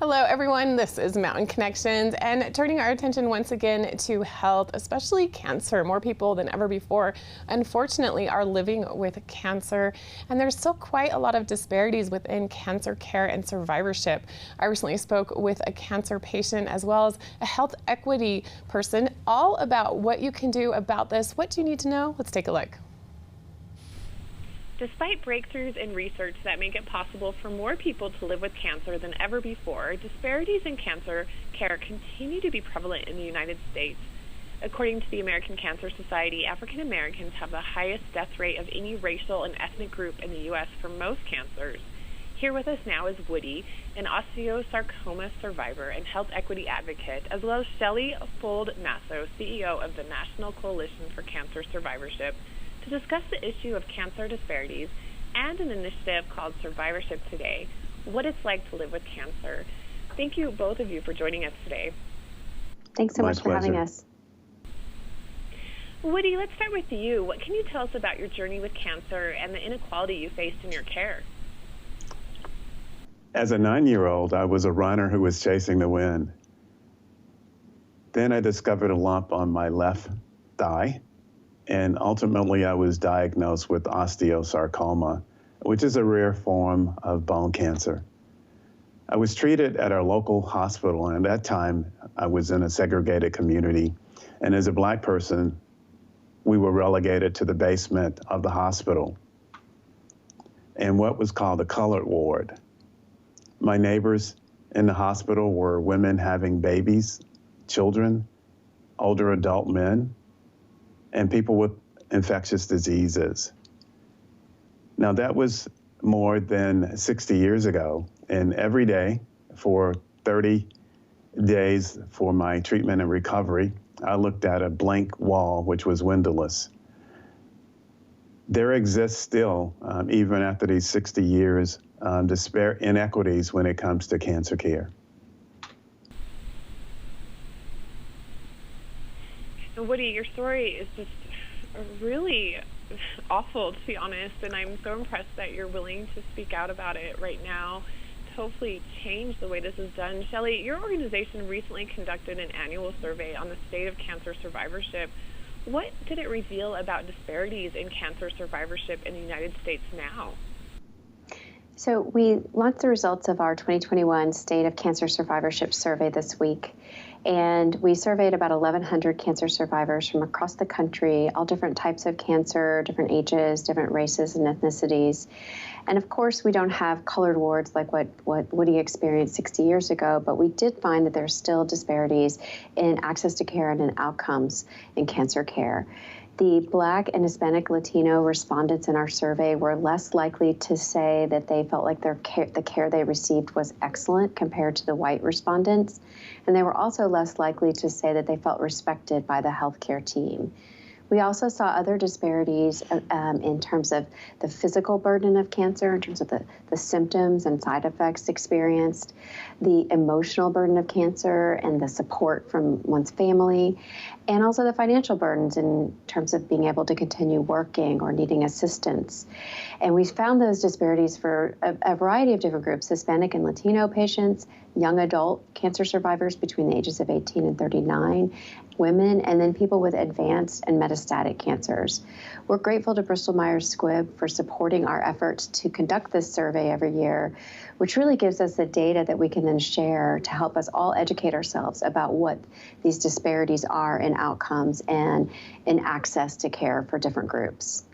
Hello everyone, this is Mountain Connections, and turning our attention once again to health, especially cancer. More people than ever before, unfortunately, are living with cancer, and there's still quite a lot of disparities within cancer care and survivorship. I recently spoke with a cancer patient as well as a health equity person, all about what you can do about this. What do you need to know? Let's take a look. Despite breakthroughs in research that make it possible for more people to live with cancer than ever before, disparities in cancer care continue to be prevalent in the United States. According to the American Cancer Society, African Americans have the highest death rate of any racial and ethnic group in the U.S. for most cancers. Here with us now is Woody, an Osteosarcoma survivor and health equity advocate, as well as Shelley Fuld Nasso, CEO of the National Coalition for Cancer Survivorship, to discuss the issue of cancer disparities and an initiative called Survivorship Today, what it's like to live with cancer. Thank you, both of you, for joining us today. Thanks so much for having us. Woody, let's start with you. What can you tell us about your journey with cancer and the inequality you faced in your care? As a 9-year-old, I was a runner who was chasing the wind. Then I discovered a lump on my left thigh, and ultimately I was diagnosed with osteosarcoma, which is a rare form of bone cancer. I was treated at our local hospital, and at that time I was in a segregated community, and as a Black person, we were relegated to the basement of the hospital in what was called the colored ward. My neighbors in the hospital were women having babies, children, older adult men, and people with infectious diseases. Now that was more than 60 years ago, and every day for 30 days for my treatment and recovery, I looked at a blank wall which was windowless. There exists still, even after these 60 years, inequities when it comes to cancer care. Woody, your story is just really awful, to be honest, and I'm so impressed that you're willing to speak out about it right now to hopefully change the way this is done. Shelley, your organization recently conducted an annual survey on the state of cancer survivorship. What did it reveal about disparities in cancer survivorship in the United States now? So we launched the results of our 2021 State of Cancer Survivorship survey this week. And we surveyed about 1,100 cancer survivors from across the country, all different types of cancer, different ages, different races and ethnicities. And of course, we don't have colored wards like what Woody experienced 60 years ago, but we did find that there's still disparities in access to care and in outcomes in cancer care. The Black and Hispanic Latino respondents in our survey were less likely to say that they felt like the care they received was excellent compared to the white respondents. And they were also less likely to say that they felt respected by the healthcare team. We also saw other disparities in terms of the physical burden of cancer, in terms of the symptoms and side effects experienced, the emotional burden of cancer and the support from one's family, and also the financial burdens in terms of being able to continue working or needing assistance. And we found those disparities for a variety of different groups: Hispanic and Latino patients, young adult cancer survivors between the ages of 18 and 39, women, and then people with advanced and metastatic cancers. We're grateful to Bristol Myers Squibb for supporting our efforts to conduct this survey every year, which really gives us the data that we can then share to help us all educate ourselves about what these disparities are in outcomes and in access to care for different groups.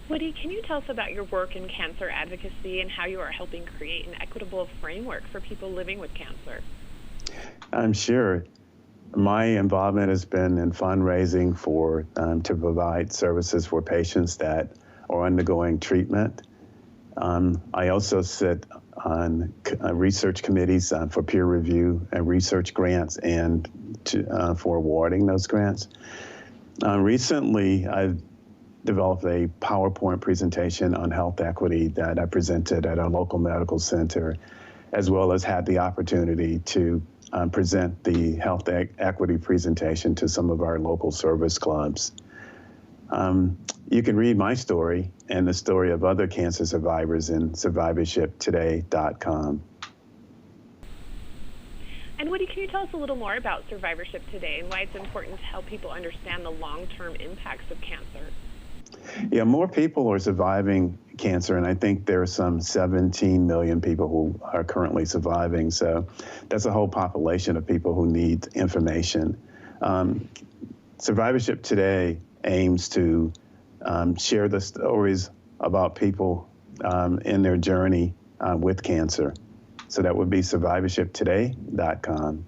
Woody, can you tell us about your work in cancer advocacy and how you are helping create an equitable framework for people living with cancer? I'm sure. My involvement has been in fundraising to provide services for patients that are undergoing treatment. I also sit on research committees for peer review and research grants and for awarding those grants. Recently, I've developed a PowerPoint presentation on health equity that I presented at our local medical center, as well as had the opportunity to present the health equity presentation to some of our local service clubs. You can read my story and the story of other cancer survivors in survivorshiptoday.com. And Woody, can you tell us a little more about Survivorship Today and why it's important to help people understand the long-term impacts of cancer? Yeah, more people are surviving cancer, and I think there are some 17 million people who are currently surviving. So that's a whole population of people who need information. Survivorship Today aims to share the stories about people in their journey with cancer. So that would be survivorshiptoday.com.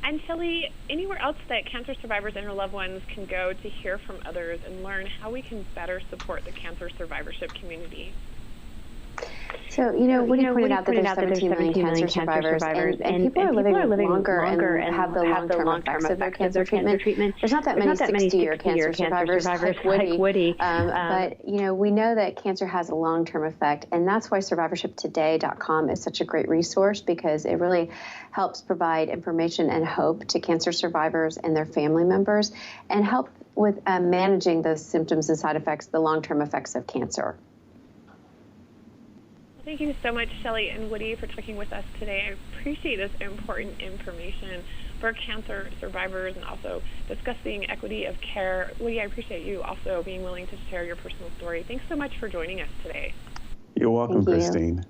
And Shelley, anywhere else that cancer survivors and their loved ones can go to hear from others and learn how we can better support the cancer survivorship community? So, Woody pointed out that there's 17 million cancer survivors, and people are living longer and have the long-term effects of their cancer treatment. There's not that many 60-year cancer survivors like Woody. But, we know that cancer has a long-term effect, and that's why survivorshiptoday.com is such a great resource, because it really helps provide information and hope to cancer survivors and their family members, and help with managing those symptoms and side effects, the long-term effects of cancer. Thank you so much, Shelley and Woody, for talking with us today. I appreciate this important information for cancer survivors and also discussing equity of care. Woody, I appreciate you also being willing to share your personal story. Thanks so much for joining us today. You're welcome, Christine.